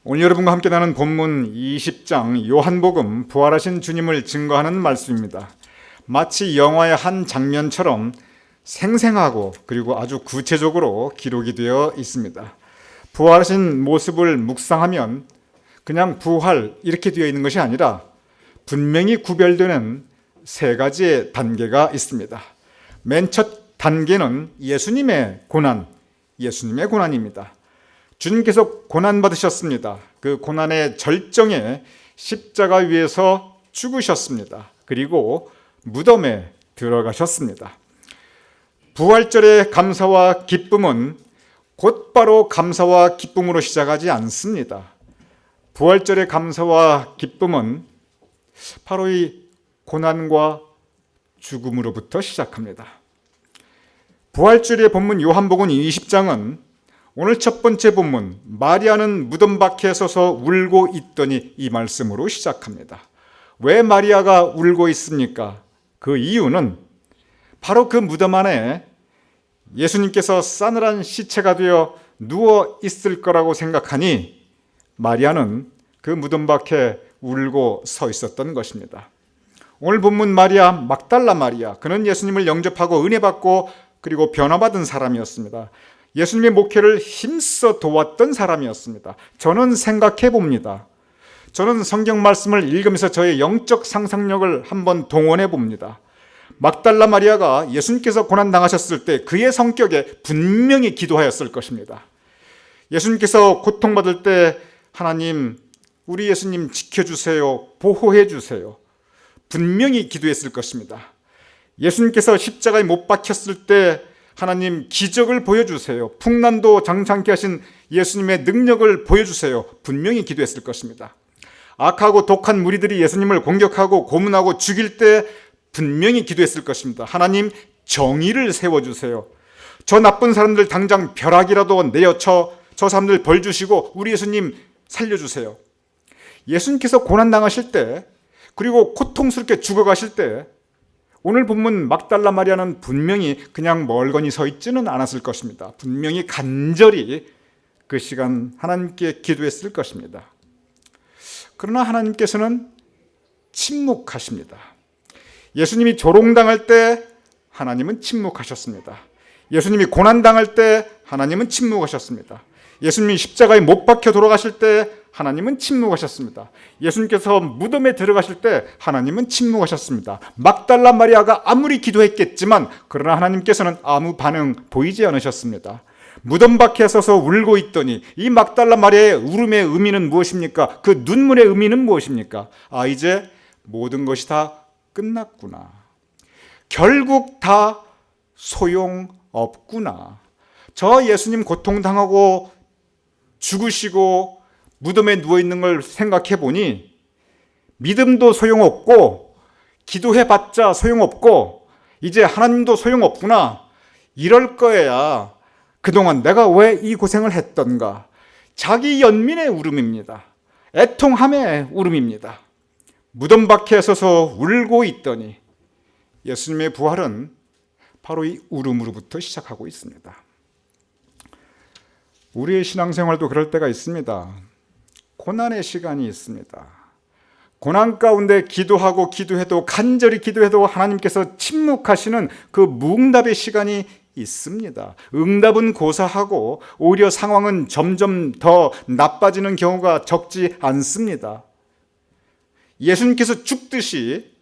오늘 여러분과 함께 나눈 본문 20장 요한복음 부활하신 주님을 증거하는 말씀입니다. 마치 영화의 한 장면처럼 생생하고 그리고 아주 구체적으로 기록이 되어 있습니다. 부활하신 모습을 묵상하면 그냥 부활 이렇게 되어 있는 것이 아니라 분명히 구별되는 세 가지의 단계가 있습니다. 맨 첫 단계는 예수님의 고난입니다. 주님께서 고난받으셨습니다. 그 고난의 절정에 십자가 위에서 죽으셨습니다. 그리고 무덤에 들어가셨습니다. 부활절의 감사와 기쁨은 곧바로 감사와 기쁨으로 시작하지 않습니다. 부활절의 감사와 기쁨은 바로 이 고난과 죽음으로부터 시작합니다. 부활절의 본문 요한복음 20장은 오늘 첫 번째 본문 마리아는 무덤 밖에 서서 울고 있더니 이 말씀으로 시작합니다. 왜 마리아가 울고 있습니까? 그 이유는 바로 그 무덤 안에 예수님께서 싸늘한 시체가 되어 누워 있을 거라고 생각하니 마리아는 그 무덤 밖에 울고 서 있었던 것입니다. 오늘 본문 마리아, 막달라 마리아, 그는 예수님을 영접하고 은혜 받고 그리고 변화받은 사람이었습니다. 예수님의 목회를 힘써 도왔던 사람이었습니다. 저는 생각해 봅니다. 저는 성경 말씀을 읽으면서 저의 영적 상상력을 한번 동원해 봅니다. 막달라 마리아가 예수님께서 고난당하셨을 때 그의 성격에 분명히 기도하였을 것입니다. 예수님께서 고통받을 때 하나님, 우리 예수님 지켜주세요, 보호해 주세요. 분명히 기도했을 것입니다. 예수님께서 십자가에 못 박혔을 때 하나님 기적을 보여주세요. 풍란도 장창케 하신 예수님의 능력을 보여주세요. 분명히 기도했을 것입니다. 악하고 독한 무리들이 예수님을 공격하고 고문하고 죽일 때 분명히 기도했을 것입니다. 하나님 정의를 세워주세요. 저 나쁜 사람들 당장 벼락이라도 내어쳐 저 사람들 벌 주시고 우리 예수님 살려주세요. 예수님께서 고난당하실 때 그리고 고통스럽게 죽어가실 때 오늘 본문 막달라 마리아는 분명히 그냥 멀거니 서 있지는 않았을 것입니다. 분명히 간절히 그 시간 하나님께 기도했을 것입니다. 그러나 하나님께서는 침묵하십니다. 예수님이 조롱당할 때 하나님은 침묵하셨습니다. 예수님이 고난당할 때 하나님은 침묵하셨습니다. 예수님이 십자가에 못 박혀 돌아가실 때 하나님은 침묵하셨습니다. 예수님께서 무덤에 들어가실 때 하나님은 침묵하셨습니다. 막달라 마리아가 아무리 기도했겠지만 그러나 하나님께서는 아무 반응 보이지 않으셨습니다. 무덤 밖에 서서 울고 있더니 이 막달라 마리아의 울음의 의미는 무엇입니까? 그 눈물의 의미는 무엇입니까? 이제 모든 것이 다 끝났구나. 결국 다 소용없구나. 저 예수님 고통당하고 죽으시고 무덤에 누워있는 걸 생각해 보니 믿음도 소용없고 기도해봤자 소용없고 이제 하나님도 소용없구나. 이럴 거야. 그동안 내가 왜 이 고생을 했던가. 자기 연민의 울음입니다. 애통함의 울음입니다. 무덤 밖에 서서 울고 있더니 예수님의 부활은 바로 이 울음으로부터 시작하고 있습니다. 우리의 신앙생활도 그럴 때가 있습니다. 고난의 시간이 있습니다. 고난 가운데 기도하고 기도해도 간절히 기도해도 하나님께서 침묵하시는 그 무응답의 시간이 있습니다. 응답은 고사하고 오히려 상황은 점점 더 나빠지는 경우가 적지 않습니다. 예수님께서 죽듯이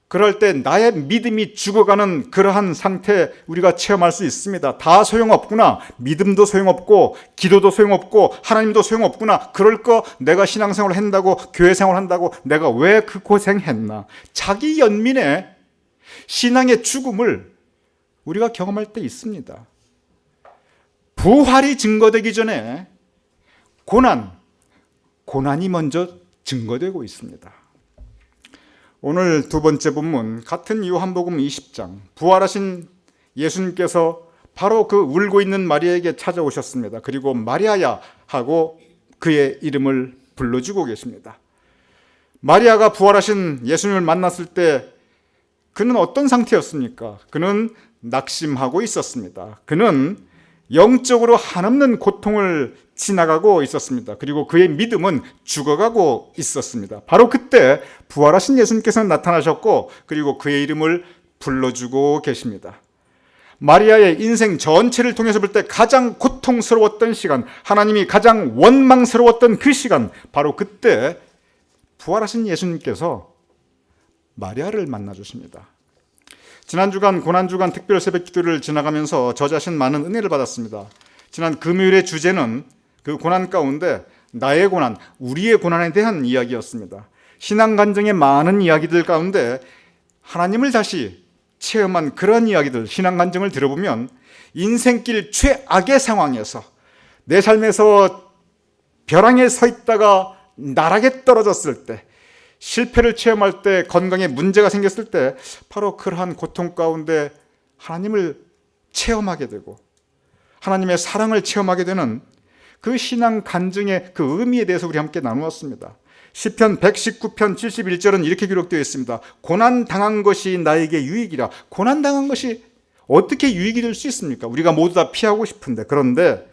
그럴 때 나의 믿음이 죽어가는 그러한 상태 우리가 체험할 수 있습니다. 다 소용없구나. 믿음도 소용없고 기도도 소용없고 하나님도 소용없구나. 그럴 거 내가 신앙생활을 한다고 교회 생활을 한다고 내가 왜 그 고생했나. 자기 연민의 신앙의 죽음을 우리가 경험할 때 있습니다. 부활이 증거되기 전에 고난이 먼저 증거되고 있습니다. 오늘 두 번째 본문 같은 요한복음 20장 부활하신 예수님께서 바로 그 울고 있는 마리아에게 찾아오셨습니다. 그리고 마리아야 하고 그의 이름을 불러주고 계십니다. 마리아가 부활하신 예수님을 만났을 때 그는 어떤 상태였습니까? 그는 낙심하고 있었습니다. 그는 영적으로 한없는 고통을 지나가고 있었습니다. 그리고 그의 믿음은 죽어가고 있었습니다. 바로 그때 부활하신 예수님께서는 나타나셨고, 그리고 그의 이름을 불러주고 계십니다. 마리아의 인생 전체를 통해서 볼 때 가장 고통스러웠던 시간, 하나님이 가장 원망스러웠던 그 시간, 바로 그때 부활하신 예수님께서 마리아를 만나주십니다. 지난 주간 고난주간 특별 새벽 기도를 지나가면서 저 자신 많은 은혜를 받았습니다. 지난 금요일의 주제는 그 고난 가운데 나의 고난, 우리의 고난에 대한 이야기였습니다. 신앙 간증의 많은 이야기들 가운데 하나님을 다시 체험한 그런 이야기들, 신앙 간증을 들어보면 인생길 최악의 상황에서 내 삶에서 벼랑에 서 있다가 나락에 떨어졌을 때, 실패를 체험할 때, 건강에 문제가 생겼을 때 바로 그러한 고통 가운데 하나님을 체험하게 되고 하나님의 사랑을 체험하게 되는 그 신앙 간증의 그 의미에 대해서 우리 함께 나누었습니다. 시편 119편 71절은 이렇게 기록되어 있습니다. 고난당한 것이 나에게 유익이라. 고난당한 것이 어떻게 유익이 될 수 있습니까? 우리가 모두 다 피하고 싶은데, 그런데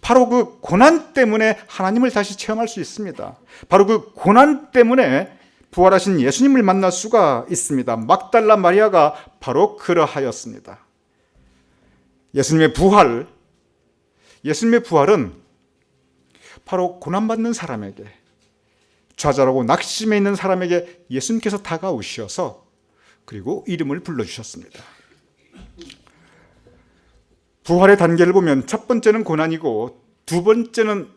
바로 그 고난 때문에 하나님을 다시 체험할 수 있습니다. 바로 그 고난 때문에 부활하신 예수님을 만날 수가 있습니다. 막달라 마리아가 바로 그러하였습니다. 예수님의 부활은 바로 고난받는 사람에게, 좌절하고 낙심해 있는 사람에게 예수님께서 다가오셔서 그리고 이름을 불러주셨습니다. 부활의 단계를 보면 첫 번째는 고난이고, 두 번째는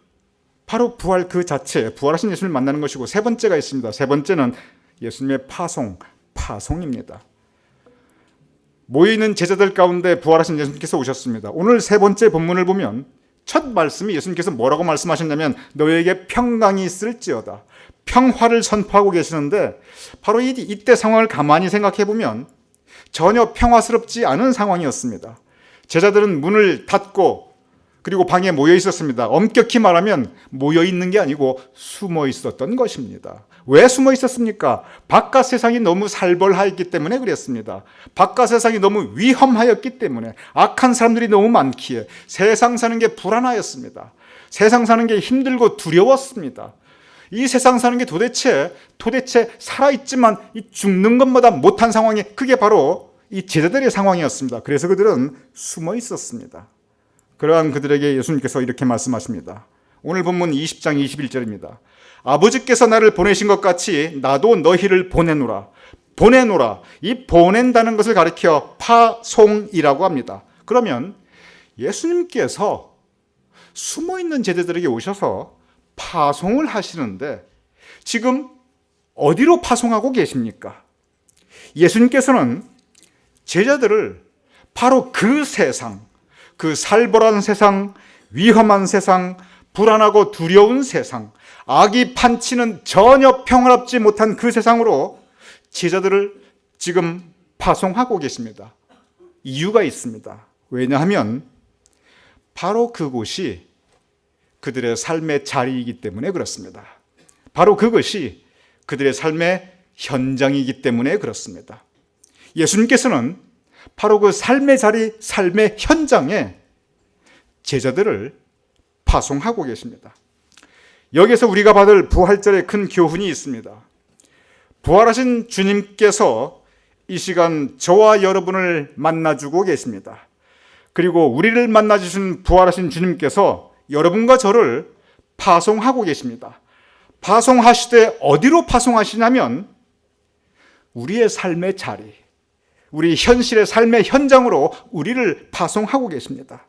바로 부활 그 자체, 부활하신 예수님을 만나는 것이고, 세 번째가 있습니다. 세 번째는 예수님의 파송입니다. 모여있는 제자들 가운데 부활하신 예수님께서 오셨습니다. 오늘 세 번째 본문을 보면 첫 말씀이 예수님께서 뭐라고 말씀하셨냐면 너희에게 평강이 있을지어다, 평화를 선포하고 계시는데, 바로 이때 상황을 가만히 생각해 보면 전혀 평화스럽지 않은 상황이었습니다. 제자들은 문을 닫고 그리고 방에 모여 있었습니다. 엄격히 말하면 모여 있는 게 아니고 숨어 있었던 것입니다. 왜 숨어 있었습니까? 바깥 세상이 너무 살벌하였기 때문에 그랬습니다. 바깥 세상이 너무 위험하였기 때문에, 악한 사람들이 너무 많기에 세상 사는 게 불안하였습니다. 세상 사는 게 힘들고 두려웠습니다. 이 세상 사는 게 도대체 살아있지만 이 죽는 것보다 못한 상황이, 그게 바로 이 제자들의 상황이었습니다. 그래서 그들은 숨어 있었습니다. 그러한 그들에게 예수님께서 이렇게 말씀하십니다. 오늘 본문 20장 21절입니다. 아버지께서 나를 보내신 것 같이 나도 너희를 보내노라. 이 보낸다는 것을 가리켜 파송이라고 합니다. 그러면 예수님께서 숨어있는 제자들에게 오셔서 파송을 하시는데 지금 어디로 파송하고 계십니까? 예수님께서는 제자들을 바로 그 세상, 그 살벌한 세상, 위험한 세상, 불안하고 두려운 세상, 악이 판치는 전혀 평화롭지 못한 그 세상으로 제자들을 지금 파송하고 계십니다. 이유가 있습니다. 왜냐하면 바로 그곳이 그들의 삶의 자리이기 때문에 그렇습니다. 바로 그것이 그들의 삶의 현장이기 때문에 그렇습니다. 예수님께서는 바로 그 삶의 자리, 삶의 현장에 제자들을 파송하고 계십니다. 여기서 우리가 받을 부활절의 큰 교훈이 있습니다. 부활하신 주님께서 이 시간 저와 여러분을 만나주고 계십니다. 그리고 우리를 만나주신 부활하신 주님께서 여러분과 저를 파송하고 계십니다. 파송하시되 어디로 파송하시냐면 우리의 삶의 자리, 우리 현실의 삶의 현장으로 우리를 파송하고 계십니다.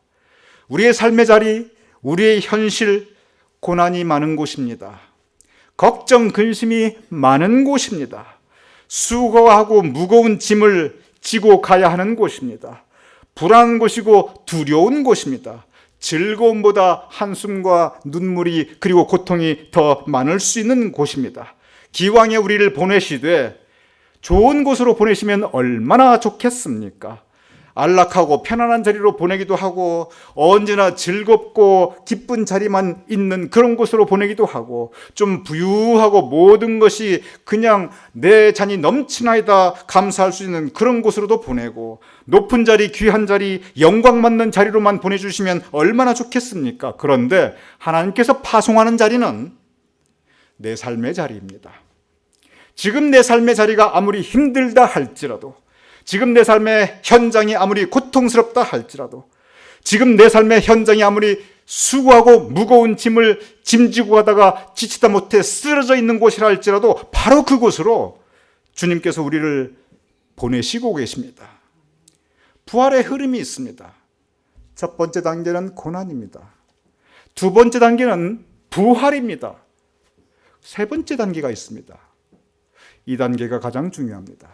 우리의 삶의 자리, 우리의 현실, 고난이 많은 곳입니다. 걱정, 근심이 많은 곳입니다. 수고하고 무거운 짐을 지고 가야 하는 곳입니다. 불안한 곳이고 두려운 곳입니다. 즐거움보다 한숨과 눈물이 그리고 고통이 더 많을 수 있는 곳입니다. 기왕에 우리를 보내시되 좋은 곳으로 보내시면 얼마나 좋겠습니까? 안락하고 편안한 자리로 보내기도 하고 언제나 즐겁고 기쁜 자리만 있는 그런 곳으로 보내기도 하고 좀 부유하고 모든 것이 그냥 내 잔이 넘치나이다 감사할 수 있는 그런 곳으로도 보내고 높은 자리, 귀한 자리, 영광 받는 자리로만 보내주시면 얼마나 좋겠습니까? 그런데 하나님께서 파송하는 자리는 내 삶의 자리입니다. 지금 내 삶의 자리가 아무리 힘들다 할지라도, 지금 내 삶의 현장이 아무리 고통스럽다 할지라도, 지금 내 삶의 현장이 아무리 수고하고 무거운 짐을 짐지고 가다가 지치다 못해 쓰러져 있는 곳이라 할지라도 바로 그곳으로 주님께서 우리를 보내시고 계십니다. 부활의 흐름이 있습니다. 첫 번째 단계는 고난입니다. 두 번째 단계는 부활입니다. 세 번째 단계가 있습니다. 이 단계가 가장 중요합니다.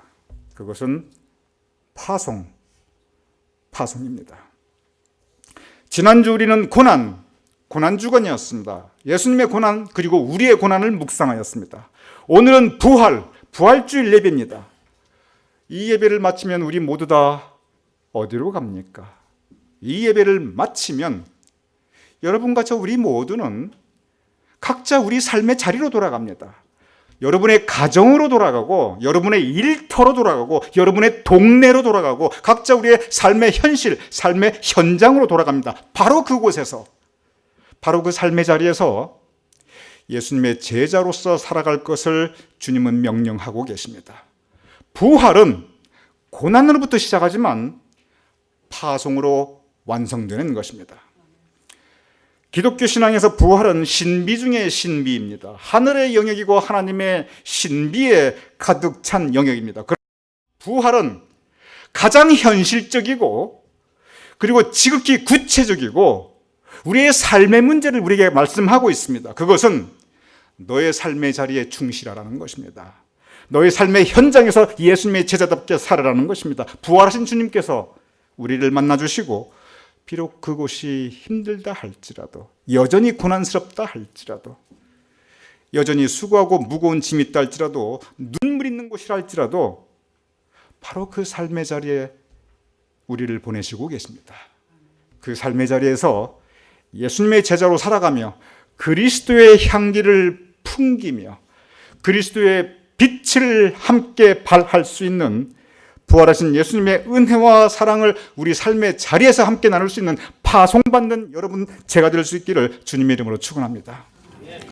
그것은 파송입니다. 지난주 우리는 고난 주간이었습니다. 예수님의 고난 그리고 우리의 고난을 묵상하였습니다. 오늘은 부활주일 예배입니다. 이 예배를 마치면 우리 모두 다 어디로 갑니까? 이 예배를 마치면 여러분과 저 우리 모두는 각자 우리 삶의 자리로 돌아갑니다. 여러분의 가정으로 돌아가고 여러분의 일터로 돌아가고 여러분의 동네로 돌아가고 각자 우리의 삶의 현실, 삶의 현장으로 돌아갑니다. 바로 그곳에서, 바로 그 삶의 자리에서 예수님의 제자로서 살아갈 것을 주님은 명령하고 계십니다. 부활은 고난으로부터 시작하지만 파송으로 완성되는 것입니다. 기독교 신앙에서 부활은 신비 중의 신비입니다. 하늘의 영역이고 하나님의 신비에 가득 찬 영역입니다. 부활은 가장 현실적이고 그리고 지극히 구체적이고 우리의 삶의 문제를 우리에게 말씀하고 있습니다. 그것은 너의 삶의 자리에 충실하라는 것입니다. 너의 삶의 현장에서 예수님의 제자답게 살아라는 것입니다. 부활하신 주님께서 우리를 만나주시고 비록 그곳이 힘들다 할지라도, 여전히 고난스럽다 할지라도, 여전히 수고하고 무거운 짐이 있다 할지라도, 눈물 있는 곳이라 할지라도 바로 그 삶의 자리에 우리를 보내시고 계십니다. 그 삶의 자리에서 예수님의 제자로 살아가며 그리스도의 향기를 풍기며 그리스도의 빛을 함께 발할 수 있는 부활하신 예수님의 은혜와 사랑을 우리 삶의 자리에서 함께 나눌 수 있는 파송받는 여러분 제가 될 수 있기를 주님의 이름으로 축원합니다.